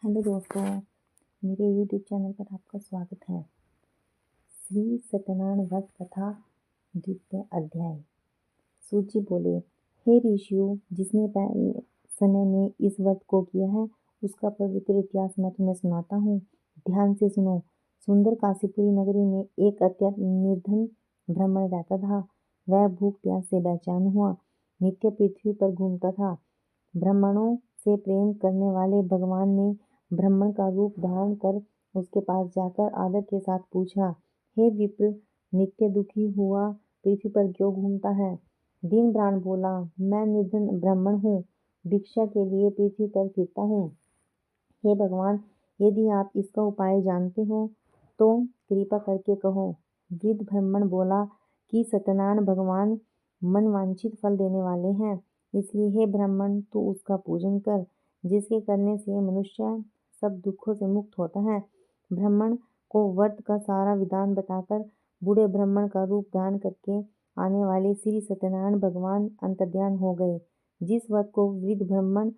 Hello दोस्तों, मेरे YouTube channel पर आपका स्वागत है। श्री सत्यनारायण व्रत कथा द्वितीय अध्याय। सूत जी बोले, हे ऋषियों, जिसने पहले समय में इस व्रत को किया है उसका पवित्र इतिहास मैं तुम्हें सुनाता हूँ। ध्यान से सुनो। सुंदर काशीपुरी नगरी में एक अत्यंत निर्धन ब्राह्मण रहता था। वह भूख प्यास से बेचैन हुआ नित्य पृथ्वी पर घूमता था। ब्राह्मणों से प्रेम करने वाले भगवान ने ब्राह्मण का रूप धारण कर उसके पास जाकर आदर के साथ पूछा, हे विप्र, नित्य दुखी हुआ पृथ्वी पर क्यों घूमता है? दीन ब्राह्मण बोला, मैं निर्धन ब्राह्मण हूँ, भिक्षा के लिए पृथ्वी पर फिरता हूँ। हे भगवान, यदि आप इसका उपाय जानते हो तो कृपा करके कहो। वृद्ध ब्राह्मण बोला कि सत्यनारायण भगवान मनवांछित फल देने वाले हैं, इसलिए हे ब्राह्मण, तू उसका पूजन कर, जिसके करने से मनुष्य सब दुखों से मुक्त होता है। ब्राह्मण को व्रत का सारा विधान बताकर बूढ़े ब्राह्मण का रूप धारण करके आने वाले श्री सत्यनारायण भगवान अंतर्ध्यान हो गए। जिस व्रत को वृद्ध ब्राह्मण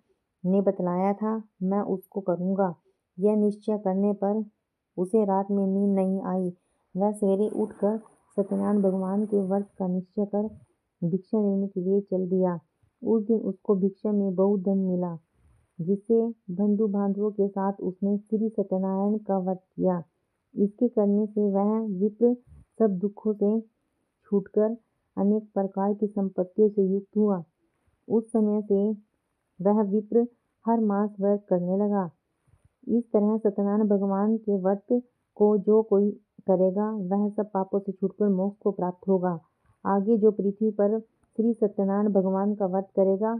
ने बतलाया था मैं उसको करूँगा, यह निश्चय करने पर उसे रात में नींद नहीं आई। वह सवेरे उठकर सत्यनारायण भगवान के व्रत का निश्चय कर भिक्षा लेने के लिए चल दिया। उस दिन उसको भिक्षा में बहुत धन मिला, जिससे बंधु बांधवों के साथ उसने श्री सत्यनारायण का व्रत किया। इसके करने से वह विप्र सब दुखों से छूटकर अनेक प्रकार की संपत्तियों से युक्त हुआ। उस समय से वह विप्र हर मास व्रत करने लगा। इस तरह सत्यनारायण भगवान के व्रत को जो कोई करेगा वह सब पापों से छूटकर मोक्ष को प्राप्त होगा। आगे जो पृथ्वी पर श्री सत्यनारायण भगवान का व्रत करेगा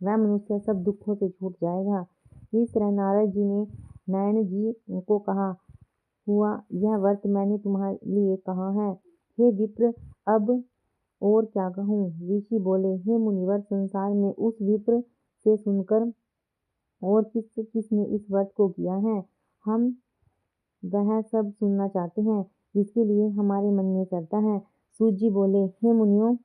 वह मनुष्य सब दुखों से छूट जाएगा। इस तरह नारद जी ने नारायण जी को कहा, हुआ यह व्रत मैंने तुम्हारे लिए कहा है। हे विप्र, अब और क्या कहूँ? ऋषि बोले, हे मुनिवर, संसार में उस विप्र से सुनकर और किसने इस व्रत को किया है, हम वह सब सुनना चाहते हैं। इसके लिए हमारे मन में श्रद्धा है। सूत जी बोले, हे मुनियों,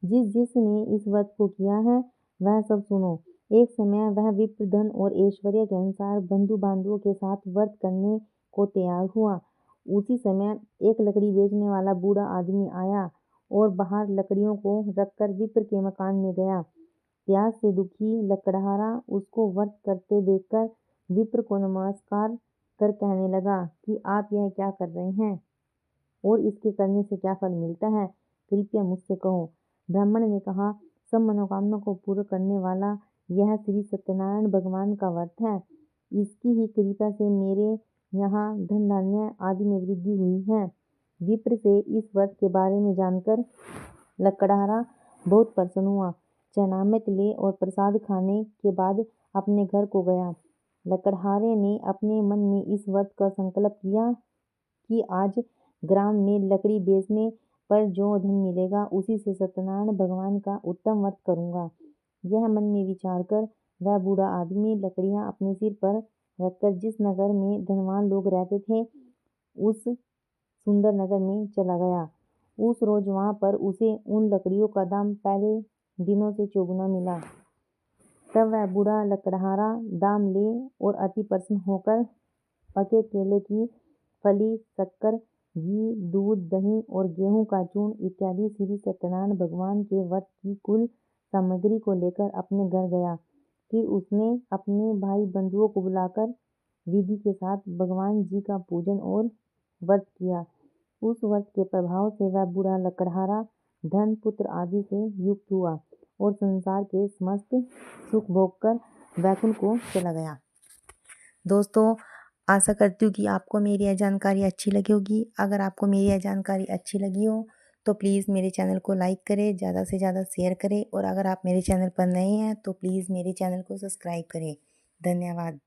जिसने इस व्रत को किया है वह सब सुनो। एक समय वह विप्र धन और ऐश्वर्य के अनुसार बंधु बांधवों के साथ व्रत करने को तैयार हुआ। उसी समय एक लकड़ी बेचने वाला बूढ़ा आदमी आया और बाहर लकड़ियों को रखकर विप्र के मकान में गया। प्यास से दुखी लकड़हारा उसको व्रत करते देखकर विप्र को नमस्कार कर कहने लगा कि आप यह क्या कर रहे हैं और इसके करने से क्या फल मिलता है, कृपया मुझसे कहो। ब्राह्मण ने कहा, सब मनोकामना को पूर्ण करने वाला यह श्री सत्यनारायण भगवान का व्रत है। इसकी ही कृपा से मेरे यहाँ धन धान्य आदि में वृद्धि हुई है। विप्र से इस व्रत के बारे में जानकर लकड़हारा बहुत प्रसन्न हुआ। चरणामृत ले और प्रसाद खाने के बाद अपने घर को गया। लकड़हारे ने अपने मन में इस व्रत का संकल्प किया कि आज ग्राम में लकड़ी बेचने पर जो धन मिलेगा उसी से सत्यनारायण भगवान का उत्तम व्रत करूँगा। यह मन में विचार कर वह बूढ़ा आदमी लकड़ियाँ अपने सिर पर रखकर जिस नगर में धनवान लोग रहते थे उस सुंदर नगर में चला गया। उस रोज वहाँ पर उसे उन लकड़ियों का दाम पहले दिनों से चौगुना मिला। तब वह बूढ़ा लकड़हारा दाम ले और अति प्रसन्न होकर पके केले की फली, शक्कर, घी, दूध, दही और गेहूं का चूर्ण इत्यादि श्री सत्यनारायण भगवान के व्रत की कुल सामग्री को लेकर अपने घर गया। फिर उसने अपने भाई बंधुओं को बुलाकर विधि के साथ भगवान जी का पूजन और व्रत किया। उस व्रत के प्रभाव से वह बूढ़ा लकड़हारा धन, पुत्र आदि से युक्त हुआ और संसार के समस्त सुख भोग कर वैकुंठ को चला गया। दोस्तों, आशा करती हूँ कि आपको मेरी यह जानकारी अच्छी लगी होगी। अगर आपको मेरी यह जानकारी अच्छी लगी हो तो प्लीज़ मेरे चैनल को लाइक करें, ज़्यादा से ज़्यादा शेयर करें और अगर आप मेरे चैनल पर नए हैं तो प्लीज़ मेरे चैनल को सब्सक्राइब करें। धन्यवाद।